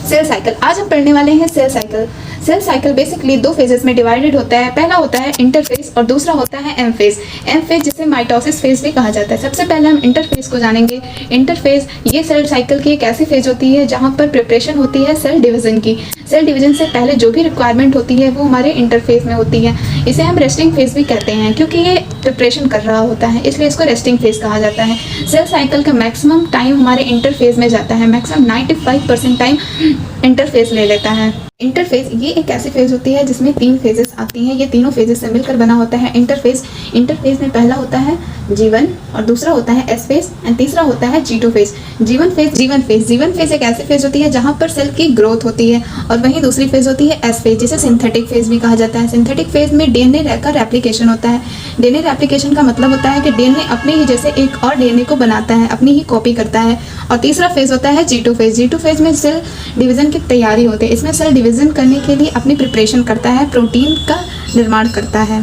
Cell cycle. आज हम पढ़ने वाले हैं cell cycle. Cell cycle basically दो फेजेस में डिवाइडेड होता है। पहला होता है इंटरफेज और दूसरा होता है एम फेज। एम फेज जिसे माइटोसिस फेज भी कहा जाता है। सबसे पहले हम इंटरफेज को जानेंगे। इंटरफेज ये सेल साइकिल की एक ऐसी फेज होती है जहाँ पर प्रिपरेशन होती है सेल डिवीजन की। सेल डिवीजन से पहले जो भी रिक्वायरमेंट होती है वो हमारे इंटरफेज में होती है। इसे हम रेस्टिंग फेज भी कहते हैं क्योंकि ये प्रिपरेशन कर रहा होता है, इसलिए इसको रेस्टिंग फेज कहा जाता है। सेल साइकिल का मैक्सिमम टाइम हमारे इंटरफेज में जाता है। मैक्सिमम 95% टाइम इंटरफेस ले लेता है। इंटरफेस ये एक ऐसी फेज होती है जिसमें 3 फेजेस आती हैं। ये तीनों फेजेस से मिलकर बना होता है इंटरफेस। इंटरफेस में पहला होता है G1 और दूसरा होता है S फेज एंड तीसरा होता है G2 फेज। जीवन फेज एक ऐसी फेज होती है जहाँ पर सेल की ग्रोथ होती है और वहीं दूसरी फेज होती है S फेज जिसे सिंथेटिक फेज भी कहा जाता है। सिंथेटिक फेज में डीएनए का रेप्लिकेशन होता है। डीएनए रेप्लिकेशन का मतलब होता है कि डीएनए अपने ही जैसे एक और डीएनए को बनाता है, अपनी ही कॉपी करता है। और तीसरा फेज होता है G2 फेज। G2 फेज में सेल डिवीजन की तैयारी होती है। इसमें सेल डिवीजन करने के लिए अपनी प्रिपरेशन करता है, प्रोटीन का निर्माण करता है।